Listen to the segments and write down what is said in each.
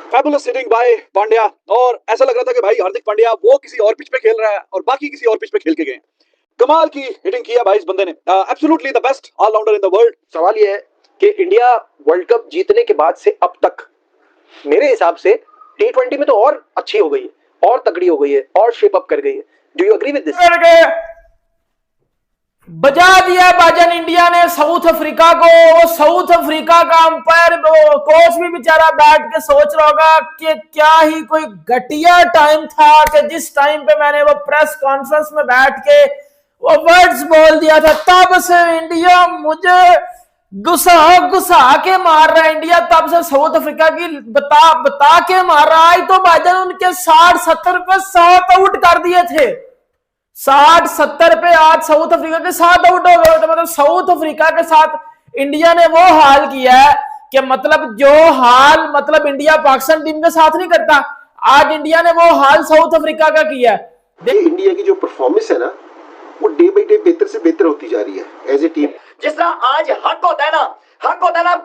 Fabulous hitting bye Pandya, और ऐसा लग रहा था कि भाई हार्दिक पांड्या वो किसी और पिच पे खेल रहा है और बाकी किसी और पिच पे खेल के गए। कमाल की हिटिंग किया भाई इस बंदे ने, absolutely the best all rounder in the world. सवाल ये है कि इंडिया वर्ल्ड कप जीतने के बाद से अब तक मेरे हिसाब से T20 में तो और अच्छी हो गई है, और तगड़ी हो गई है, और शेप अप कर गई है। Do you agree with this? बजा दिया बाजन इंडिया ने साउथ अफ्रीका को। साउथ अफ्रीका का अंपायर कोच भी बेचारा बैठ के सोच रहा होगा कि क्या ही कोई घटिया टाइम था कि जिस टाइम पे मैंने वो प्रेस कॉन्फ्रेंस में बैठ के वो वर्ड्स बोल दिया था, तब से इंडिया मुझे गुस्सा के मार रहा है। इंडिया तब से साउथ अफ्रीका की बता के मार रहा है। तो बाजन उनके 60-70 पे 7 आउट कर दिए थे, 60-70 पे आज साउथ अफ्रीका के 7 आउट हो गए। तो मतलब साउथ अफ्रीका के साथ इंडिया ने वो हाल किया है कि मतलब जो हाल मतलब इंडिया पाकिस्तान टीम के साथ नहीं करता, आज इंडिया ने वो हाल साउथ अफ्रीका का किया है। इंडिया की जो परफॉर्मेंस है ना, वो डे बाई डे बेहतर से बेहतर होती जा रही है एज ए टीम। जिस तरह आज हक होता है ना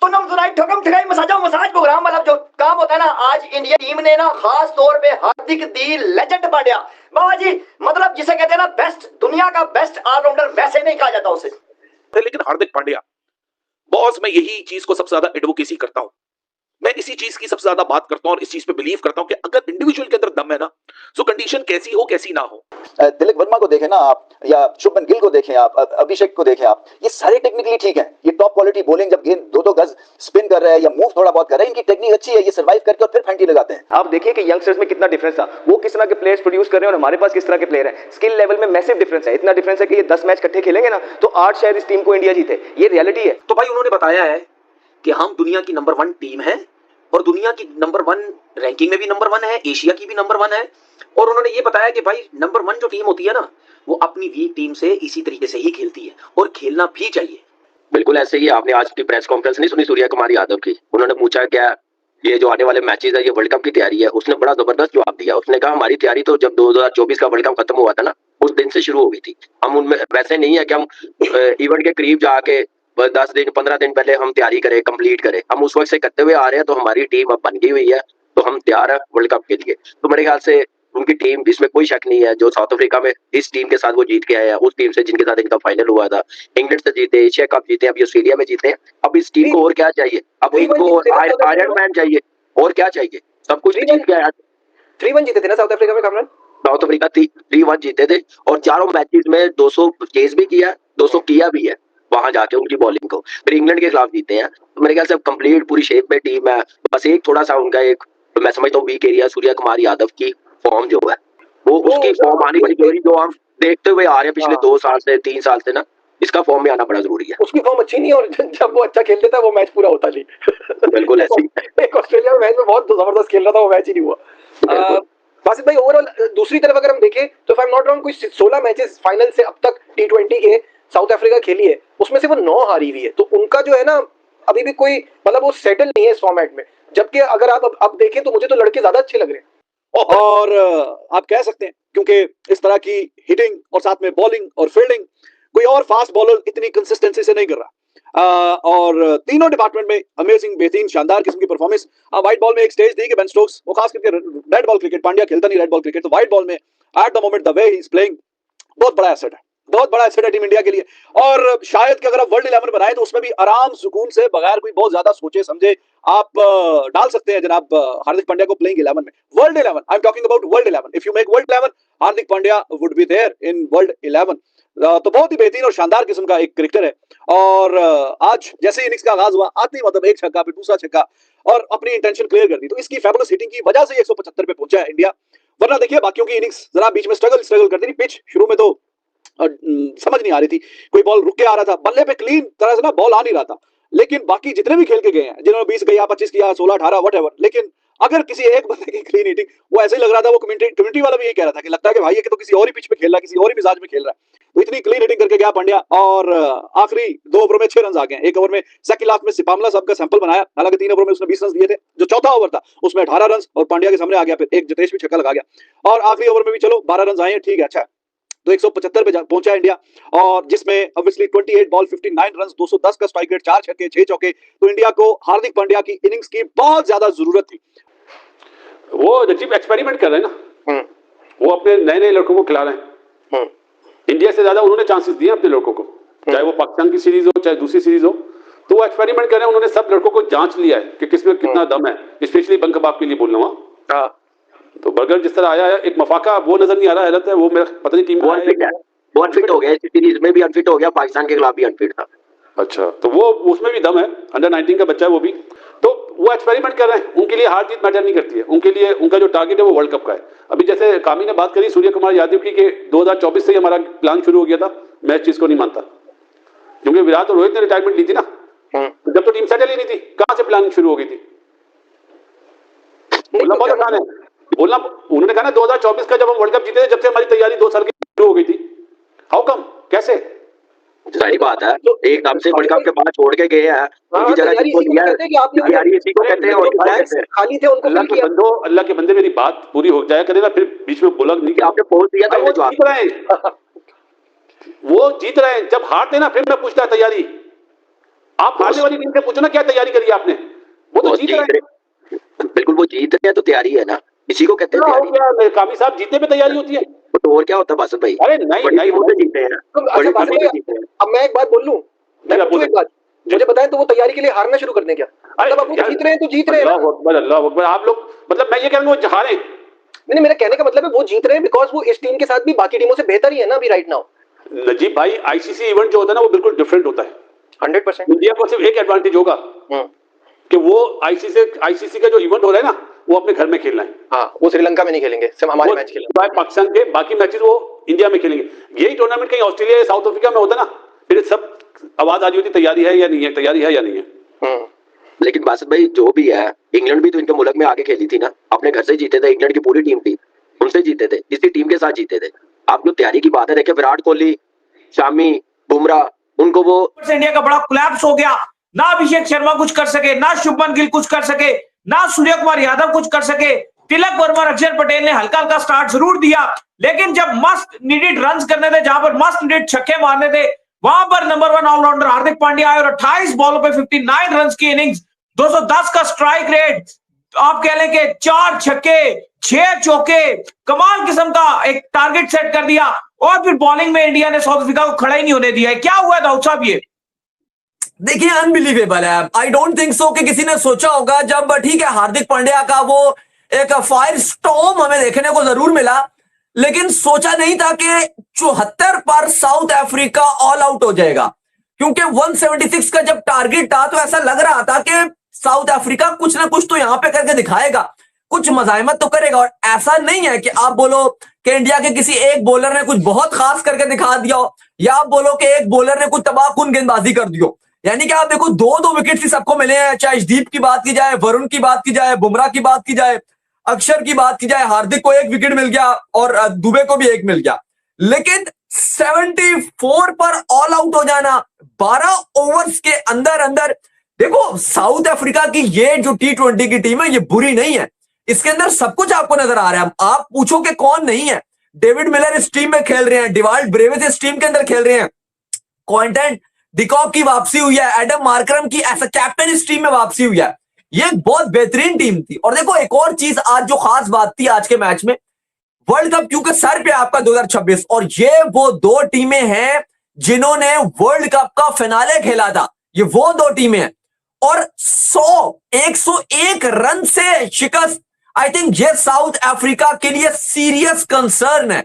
तो नम सुनाई ठगम ठगाई मसाज प्रोग्राम वाला जो काम होता है ना, आज इंडिया टीम ने ना खास तौर पे हार्दिक दी लेजेंड पांड्या बाबा जी, मतलब जिसे कहते हैं ना बेस्ट, दुनिया का बेस्ट ऑलराउंडर, वैसे नहीं कहा जाता उसे। लेकिन हार्दिक पांड्या बॉस, मैं यही चीज को सबसे ज्यादा एडवोकेसी करता हूं, मैं इसी चीज की सबसे ज्यादा बात करता हूं और इस चीज पे बिलीव करता हूं कि अगर इंडिविजुअल के अंदर दम है ना, तो कंडीशन कैसी हो कैसी ना हो। तिलक वर्मा को देखें ना आप, या शुभमन गिल को देखें आप, अभिषेक को देखें आप, ये सारे टेक्निकली ठीक हैं। ये टॉप क्वालिटी बॉलिंग, जब गेंद 2-2 गज स्पिन कर रहे हैं या मूव थोड़ा बहुत कर रहे हैं, इनकी टेक्निक अच्छी है, ये सर्वाइव करके और फिर फैंटी लगाते हैं। आप देखिए कि यंगस्टर्स में कितना डिफरेंस था, वो किस तरह के प्लेयर्स प्रोड्यूस कर रहे हैं और हमारे पास किस तरह के प्लेयर हैं। स्किल लेवल में मैसिव डिफरेंस है, इतना डिफरेंस है कि ये 10 मैच इकट्ठे खेलेंगे ना तो 8 शायद इस टीम को इंडिया जीते, ये रियलिटी है। तो भाई उन्होंने बताया है कि हम दुनिया की नंबर 1 टीम है और दुनिया की नंबर 1 रैंकिंग में भी नंबर 1 है, एशिया की भी नंबर 1 है। और उन्होंने ये बताया कि भाई नंबर 1 जो टीम होती है ना, वो अपनी वीक टीम से इसी तरीके से ही खेलती है और खेलना भी चाहिए। बिल्कुल ऐसे ही आपने आज की प्रेस कॉन्फ्रेंस नहीं सुनी सूर्या कुमार यादव की? उन्होंने पूछा क्या ये जो आने वाले मैचेस है ये वर्ल्ड कप की तैयारी है? उसने बड़ा जबरदस्त जवाब दिया। उसने कहा हमारी तैयारी तो जब 2024 का वर्ल्ड कप खत्म हुआ था ना, उस दिन से शुरू हो गई थी। हम उनमें वैसे नहीं है कि हम इवेंट के करीब जाके 10 दिन 15 दिन पहले हम तैयारी करें, कंप्लीट करें। हम उस वक्त से करते हुए आ रहे हैं, तो हमारी टीम अब बन गई हुई है, तो हम तैयार है वर्ल्ड कप के लिए। तो मेरे ख्याल से उनकी टीम, जिसमें कोई शक नहीं है, जो साउथ अफ्रीका में इस टीम के साथ वो जीत के आए हैं, उस टीम से जिनके साथ इनका फाइनल हुआ था, इंग्लैंड से जीते, एशिया कप जीते, अभी ऑस्ट्रेलिया में जीते हैं। अब इस टीम को और क्या चाहिए? अब इनको आयरन मैन चाहिए, और क्या चाहिए? सब कुछ जीत के आया। 3-1 जीते थे ना साउथ अफ्रीका में कामरान? साउथ अफ्रीका 3-1 जीते थे और चारों मैचेस में 200 चेस भी किया, 200 किया भी है वहां जाके उनकी बॉलिंग को। फिर इंग्लैंड के खिलाफ जीते हैं। तो मेरे ख्याल से कंप्लीट पूरी शेप में टीम है। बस एक थोड़ा सा उनका एक मैं समझता हूँ वीक एरिया सूर्या कुमार यादव की फॉर्म जो है, वो उसकी फॉर्म आनी बड़ी जरूरी, जो हम देखते हुए आ रहे हैं पिछले 2 साल से 3 साल से ना, इसका फॉर्म में आना बड़ा जरूरी है। उसकी फॉर्म अच्छी नहीं, और जब वो अच्छा खेलता था वो मैच पूरा होता नहीं। बिल्कुल ऐसी एक ऑस्ट्रेलिया में मैच में बहुत जबरदस्त खेल रहा था, वो मैच ही नहीं हुआ। बासित भाई ओवरऑल दूसरी तरफ अगर हम देखें तो if I am not wrong, कोई 16 मैचेस फाइनल से अब तक T20 के साउथ अफ्रीका खेली है, उसमें से वो 9 हारी हुई है। तो उनका जो है ना अभी भी कोई मतलब वो सेटल नहीं है इस फॉर्मेट में। जबकि अगर आप अब देखें तो मुझे तो लड़के ज्यादा अच्छे लग रहे हैं। और आप कह सकते हैं क्योंकि इस तरह की हिटिंग और साथ में बॉलिंग और फील्डिंग कोई और फास्ट बॉलर इतनी कंसिस्टेंसी से नहीं कर रहा। और तीनों डिपार्टमेंट में अमेजिंग, बेहतरीन, शानदार किस्म की परफॉर्मेंस। व्हाइट बॉल में एक स्टेज दी कि बेन स्टोक्स, वो खास करके रेड बॉल क्रिकेट, पांड्या खेलता नहीं रेड बॉल क्रिकेट, तो व्हाइट बॉल में at the moment the way he is playing बहुत बड़ा एसेट है, बहुत बड़ा एसेट है टीम इंडिया के लिए। और शायद कि अगर आप वर्ल्ड 11 बनाए तो उसमें भी आराम सुकून से बगैर कोई बहुत ज्यादा सोचे समझे आप डाल सकते हैं जनाब हार्दिक पांड्या को प्लेइंग 11 में। World 11, I am talking about world 11। If you make world 11, Hardik Pandya would be there in world 11। तो बहुत ही बेहतरीन और शानदार किस्म का एक क्रिकेटर है। और आज जैसे इनिंग्स का आगाज हुआ, आती मतलब एक छक्का फिर दूसरा छक्का और अपनी इंटेंशन क्लियर कर दी। तो इसकी फैबुलस हिटिंग की वजह से 175 पे पहुंचा है इंडिया। वरना देखिए बाकियों की इनिंग्स जरा बीच में स्ट्रगल करती थी। पिच शुरू में तो समझ नहीं आ रही थी, कोई बॉल रुक के आ रहा था, बल्ले पे क्लीन तरह से ना बॉल आ नहीं रहा था। लेकिन बाकी जितने भी खेल के गए हैं, जिन्होंने 20 किया, 25 किया, 16, 18 व्हाटएवर, लेकिन अगर किसी एक बंदे की क्लीन हिटिंग, वो ऐसे ही लग रहा था, वो कम्युनिटी वाला भी यही कह रहा था कि लगता है कि भाई ये तो किसी और ही पिच पे खेल रहा है, किसी और ही मिजाज में खेल रहा है। तो इतनी क्लीन हिटिंग करके गया पांड्या। और आखिरी 2 ओवर में 6 रन आ गए। एक ओवर में सेकंड लास्ट में सिपामला साहब का सैंपल बनाया, हालांकि 3 ओवर में उसने 20 रन दिए थे। जो चौथा ओवर था उसमें 18 रन और पांड्या के सामने आ गया, फिर एक जतेश भी छक्का लगा गया। और आखिरी ओवर में भी चलो 12 रन आए, ठीक है, अच्छा। तो 175 पे पहुंचा इंडिया, और जिसमें ऑब्वियसली 28 बॉल 59 रन, 210 का स्ट्राइक रेट, 4 छक्के 6 चौके। तो इंडिया को हार्दिक पांड्या की इनिंग्स की बहुत ज्यादा जरूरत थी। वो रजीब एक्सपेरिमेंट कर रहे हैं ना, वो अपने नए नए लड़कों को खिला रहे हैं। इंडिया से ज्यादा उन्होंने चांसेस दिए अपने लड़कों को, चाहे वो पाकिस्तान की सीरीज हो चाहे दूसरी सीरीज हो, तो वो एक्सपेरिमेंट कर रहे हैं। उन्होंने सब लड़कों को जांच लिया है कि किसमें कितना दम है, स्पेशली बंक कबाब के लिए बोल रहा हूँ। तो बर्गर जिस तरह आया है, एक मफाका वो नजर नहीं आ रहा है, वो मेरा पता नहीं टीम वो अनफिट हो गया, इस सीरीज में भी अनफिट हो गया, पाकिस्तान के खिलाफ भी अनफिट था। अच्छा, तो वो उसमें भी दम है, अंडर 19 का बच्चा है वो भी। तो वो एक्सपेरिमेंट कर रहे हैं, उनके लिए हार जीत मैटर नहीं करती है, उनके लिए उनका जो टारगेट है वो वर्ल्ड कप का है। अभी जैसे कामी ने बात करी सूर्य कुमार यादव की कि 2024 से ही हमारा प्लान शुरू हो गया था, मैं इस चीज को नहीं मानता, क्योंकि विराट और रोहित ने रिटायरमेंट ली थी ना, जब तो टीम सेटल ही नहीं थी, कहां से प्लानिंग शुरू हो गई थी? बोलना बहुत आसान है, बोलना। उन्होंने कहा ना 2024 का जब हम वर्ल्ड कप जीते थे, जब से हमारी तैयारी 2 साल की शुरू हो गई थी। हाउ कम, कैसे? सही बात है, तो एकदम से वर्ल्ड कप के बाद छोड़ के गए हैं, उनकी जगह जिसको दिया है, तैयारी इसी को कहते हैं और किसको कहते हैं? खाली थे उनको अल्लाह के बंदो, अल्लाह के बंदे, मेरी बात पूरी हो जाया करे ना, फिर बीच में बोला नहीं कि आपने पोस्ट दिया था, वो जीत रहे हैं, वो जीत रहे हैं। जब हारते ना फिर मैं पूछता तैयारी, आप हारने वाली टीम से पूछो ना क्या तैयारी करी आपने, वो तो जीत रहे हैं। बिल्कुल, वो जीत रहे हैं तो तैयारी है ना, इसी को कहते हैं तैयारी। कामी साहब, जीतने पे तैयारी होती है, तो और क्या होता है बासत भाई? अरे नहीं वो जीते हैं। अब मैं एक बात बोल लूं, एक बात मुझे बताएं, तो वो तैयारी के लिए हारना शुरू कर दें क्या? मतलब आप जीत रहे हैं तो जीत रहे हैं। अल्लाह अकबर, अल्लाह अकबर। आप लोग, मतलब मैं ये कह रहा हूं वो हारे नहीं, मेरा कहने का मतलब है वो जीत रहे हैं बिकॉज वो इस टीम के साथ भी बाकी टीमों से बेहतर ही है ना अभी राइट नाउ। नजीब भाई, आईसीसी इवेंट जो होता है ना वो बिल्कुल डिफरेंट होता है। 100%। इंडिया को सिर्फ एक एडवांटेज होगा कि वो आईसीसी का जो इवेंट हो रहा है ना, वो अपने घर में खेलना है। हाँ, वो श्रीलंका में नहीं खेलेंगे, सिर्फ हमारे मैच खेलेंगे। पाकिस्तान के बाकी मैचेस वो इंडिया में खेलेंगे। यही टूर्नामेंट कहीं ऑस्ट्रेलिया या साउथ अफ्रीका में होता ना, फिर सब आवाज आ रही होती तैयारी है या नहीं है, तैयारी है या नहीं है। लेकिन बासत भाई, जो भी है, इंग्लैंड भी तो इनके मुल्क में आके खेली थी ना, अपने घर से जीते थे, इंग्लैंड की पूरी टीम थी, उनसे जीते थे, इसी टीम के साथ जीते थे। आप जो तैयारी की बात है, देखे विराट कोहली, शामी, बुमराह, उनको वो इंडिया का बड़ा कोलैप्स हो गया, ना अभिषेक शर्मा कुछ कर सके, ना शुभमन गिल कुछ कर सके, ना सूर्य कुमार यादव कुछ कर सके। तिलक वर्मा, अक्षर पटेल ने हल्का हल्का स्टार्ट जरूर दिया, लेकिन जब मस्ट नीडेड रन्स करने थे, जहां पर मस्ट नीडेड छक्के मारने थे, वहां पर नंबर 1 ऑलराउंडर हार्दिक पांड्या आए और 28 बॉलों पे 59 रन की इनिंग्स, 210 का स्ट्राइक रेट, आप कह लें कि 4 छक्के 6 चौके, कमाल किस्म का एक टारगेट सेट कर दिया। और फिर बॉलिंग में इंडिया ने साउथ अफ्रीका को खड़ा ही नहीं होने दिया है। क्या हुआ दाऊद साहब? ये देखिए, अनबिलीवेबल है। आई डोंट थिंक सो कि किसी ने सोचा होगा, जब ठीक है हार्दिक पांड्या का वो एक फायर स्टॉर्म हमें देखने को जरूर मिला, लेकिन सोचा नहीं था कि 74 पर साउथ अफ्रीका ऑल आउट हो जाएगा, क्योंकि 176 का जब टारगेट था तो ऐसा लग रहा था कि साउथ अफ्रीका कुछ ना कुछ तो यहां पे करके दिखाएगा, कुछ मजाइमत तो करेगा। और ऐसा नहीं है कि आप बोलो कि इंडिया के किसी एक बॉलर ने कुछ बहुत खास करके दिखा दिया हो, या आप बोलो कि एक बॉलर ने कुछ तबाहकुन गेंदबाजी कर दियो। यानी कि आप देखो, 2-2 विकेट सबको मिले हैं, चाहे अर्शदीप की बात की जाए, वरुण की बात की जाए, बुमराह की बात की जाए, अक्षर की बात की जाए, हार्दिक को 1 विकेट मिल गया और दुबे को भी 1 मिल गया। लेकिन 74 पर ऑल आउट हो जाना 12 ओवर्स के अंदर अंदर, देखो साउथ अफ्रीका की ये जो T20 की टीम है ये बुरी नहीं है, इसके अंदर सब कुछ आपको नजर आ रहा है। आप पूछो कि कौन नहीं है, डेविड मिलर इस टीम में खेल रहे हैं, डिवाल्ड ब्रेविस इस टीम के अंदर खेल रहे हैं, क्विंटन डिकॉक की वापसी हुई है, एडम मार्करम की एज अ कैप्टन इस टीम में वापसी हुई है। ये एक बहुत बेहतरीन टीम थी। और देखो, एक और चीज आज जो खास बात थी आज के मैच में, वर्ल्ड कप क्योंकि सर पे आपका 2026, और ये वो 2 टीमें हैं जिन्होंने वर्ल्ड कप का फिनाले खेला था, ये वो 2 टीमें हैं। और 101 रन से शिकस्त, आई थिंक ये साउथ अफ्रीका के लिए सीरियस कंसर्न है।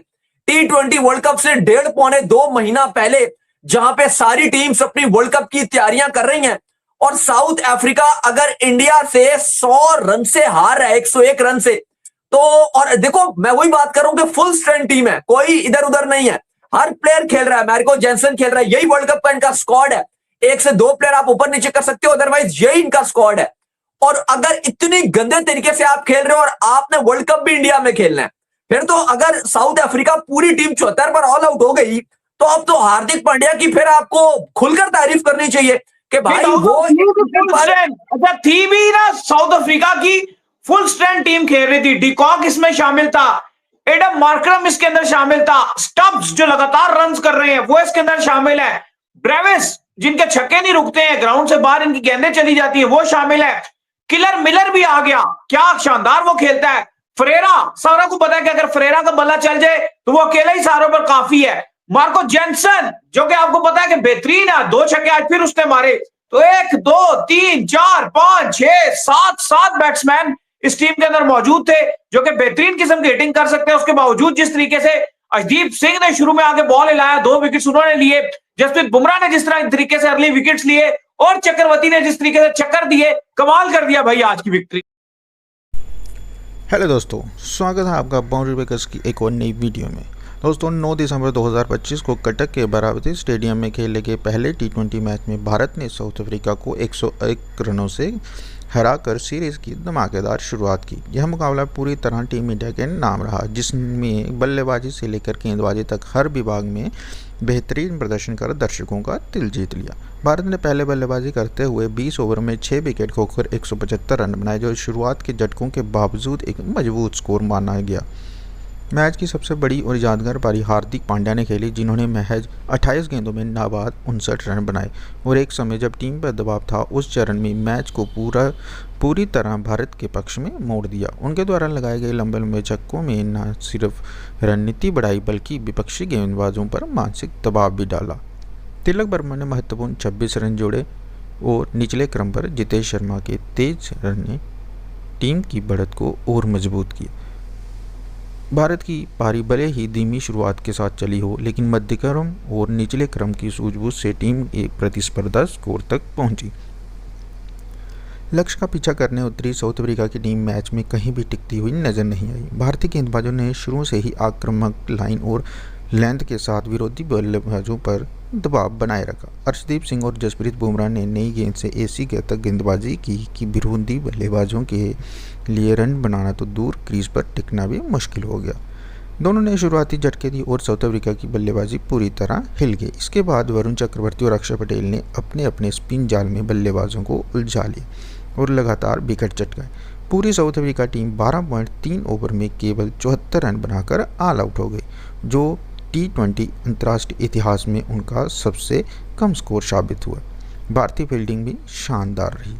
T20 वर्ल्ड कप से 1.5-2 महीना पहले, जहां पे सारी टीम्स अपनी वर्ल्ड कप की तैयारियां कर रही हैं, और साउथ अफ्रीका अगर इंडिया से 100 रन से हार रहा है, 101 रन से, तो और देखो मैं वही बात कर रहा हूं कि फुल स्ट्रेंथ टीम है, कोई इधर उधर नहीं है, हर प्लेयर खेल रहा है, मैरिको जेनसन खेल रहा है, यही वर्ल्ड कप का इनका स्क्वाड है। 1 से 2 प्लेयर आप ऊपर नीचे कर सकते हो, अदरवाइज यही इनका स्क्वाड है। और अगर इतनी गंदे तरीके से आप खेल रहे हो और आपने वर्ल्ड कप भी इंडिया में खेलना है, फिर तो अगर साउथ अफ्रीका पूरी टीम 74 पर ऑल आउट हो गई, तो अब तो हार्दिक पांड्या की फिर आपको खुलकर तारीफ करनी चाहिए कि भाई वो अच्छा थी भी ना, साउथ अफ्रीका की फुल स्ट्रेंथ टीम खेल रही थी, डिकॉक इसमें शामिल था, एडम मार्करम इसके अंदर शामिल था, स्टब्स जो लगातार रन्स कर रहे हैं वो इसके अंदर शामिल है, ब्रेविस जिनके छक्के नहीं रुकते हैं, ग्राउंड से बाहर इनकी गेंदें चली जाती है वो शामिल है, किलर मिलर भी आ गया, क्या शानदार वो खेलता है, फरेरा, सारों को पता है कि अगर फरेरा का बल्ला चल जाए तो वो अकेला ही सारों पर काफी है। मार्को जेनसन जो कि आपको पता है कि बेहतरीन है, 2 छक्के आज फिर उसने मारे। तो 1 2 3 4 5 6 7 बैट्समैन इस टीम के अंदर मौजूद थे जो कि बेहतरीन किस्म की हिटिंग कर सकते हैं। उसके बावजूद जिस तरीके से अर्शदीप सिंह ने शुरू में आगे बॉल हिलाया, 2 विकेट्स उन्होंने लिए, जसप्रीत बुमराह ने जिस तरीके से अर्ली विकेट्स लिए और चक्रवर्ती ने जिस तरीके से चक्कर दिए, कमाल कर दिया भाई आज की विक्ट्री। हेलो दोस्तों, स्वागत है आपका बाउंड्री ब्रेकर्स की एक और नई वीडियो में। दोस्तों 9 दिसंबर 2025 को कटक के बारावती स्टेडियम में खेले गए पहले टी20 मैच में भारत ने साउथ अफ्रीका को 101 रनों से हराकर सीरीज़ की धमाकेदार शुरुआत की। यह मुकाबला पूरी तरह टीम इंडिया के नाम रहा, जिसमें बल्लेबाजी से लेकर गेंदबाजी तक हर विभाग में बेहतरीन प्रदर्शन कर दर्शकों का दिल जीत लिया। भारत ने पहले बल्लेबाजी करते हुए 20 ओवर में 6 विकेट खोकर 175 रन बनाए, जो शुरुआत के झटकों के बावजूद एक मजबूत स्कोर माना गया। मैच की सबसे बड़ी और यादगार पारी हार्दिक पांड्या ने खेली, जिन्होंने महज 28 गेंदों में नाबाद 59 रन बनाए और एक समय जब टीम पर दबाव था उस चरण में मैच को पूरी तरह भारत के पक्ष में मोड़ दिया। उनके द्वारा लगाए गए लंबे लंबे छक्कों में न सिर्फ रणनीति बढ़ाई बल्कि विपक्षी गेंदबाजों पर मानसिक दबाव भी डाला। तिलक वर्मा ने महत्वपूर्ण 26 रन जोड़े और निचले क्रम पर जितेश शर्मा के तेज रन ने टीम की बढ़त को और मजबूत किया। भारत की पारी भले ही धीमी शुरुआत के साथ चली हो, लेकिन मध्य क्रम और निचले क्रम की सूझबूझ से टीम एक प्रतिस्पर्धा स्कोर तक पहुंची। लक्ष्य का पीछा करने उतरी साउथ अफ्रीका की टीम मैच में कहीं भी टिकती हुई नजर नहीं आई। भारतीय गेंदबाजों ने शुरू से ही आक्रामक लाइन और लेंथ के साथ विरोधी बल्लेबाजों पर दबाव बनाए रखा। अर्शदीप सिंह और जसप्रीत बुमराह ने नई गेंद से ऐसी तक गेंदबाजी की कि विरोधी बल्लेबाजों के लिए रन बनाना तो दूर, क्रीज पर टिकना भी मुश्किल हो गया। दोनों ने शुरुआती झटके दी और साउथ अफ्रीका की बल्लेबाजी पूरी तरह हिल गई। इसके बाद वरुण चक्रवर्ती और अक्षर पटेल ने अपने अपने स्पिन जाल में बल्लेबाजों को उलझा लिया और लगातार विकेट चटकाए। पूरी साउथ अफ्रीका टीम 12.3 ओवर में केवल 74 रन बनाकर ऑल आउट हो गई, जो टी20 अंतर्राष्ट्रीय इतिहास में उनका सबसे कम स्कोर साबित हुआ। भारतीय फील्डिंग भी शानदार रही।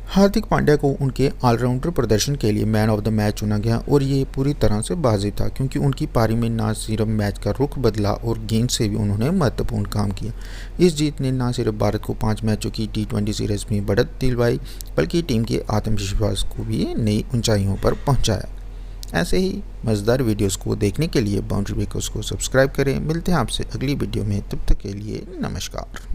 हार्दिक पांड्या को उनके ऑलराउंडर प्रदर्शन के लिए मैन ऑफ द मैच चुना गया और ये पूरी तरह से वाजिब था, क्योंकि उनकी पारी में न सिर्फ मैच का रुख बदला और गेंद से भी उन्होंने महत्वपूर्ण काम किया। इस जीत ने न सिर्फ भारत को 5 मैचों की टी20 सीरीज में बढ़त दिलवाई, बल्कि टीम के आत्मविश्वास को भी नई ऊंचाइयों पर पहुंचाया। ऐसे ही मज़ेदार वीडियोस को देखने के लिए बाउंड्री ब्रेकर्स को सब्सक्राइब करें। मिलते हैं आपसे अगली वीडियो में, तब तक के लिए नमस्कार।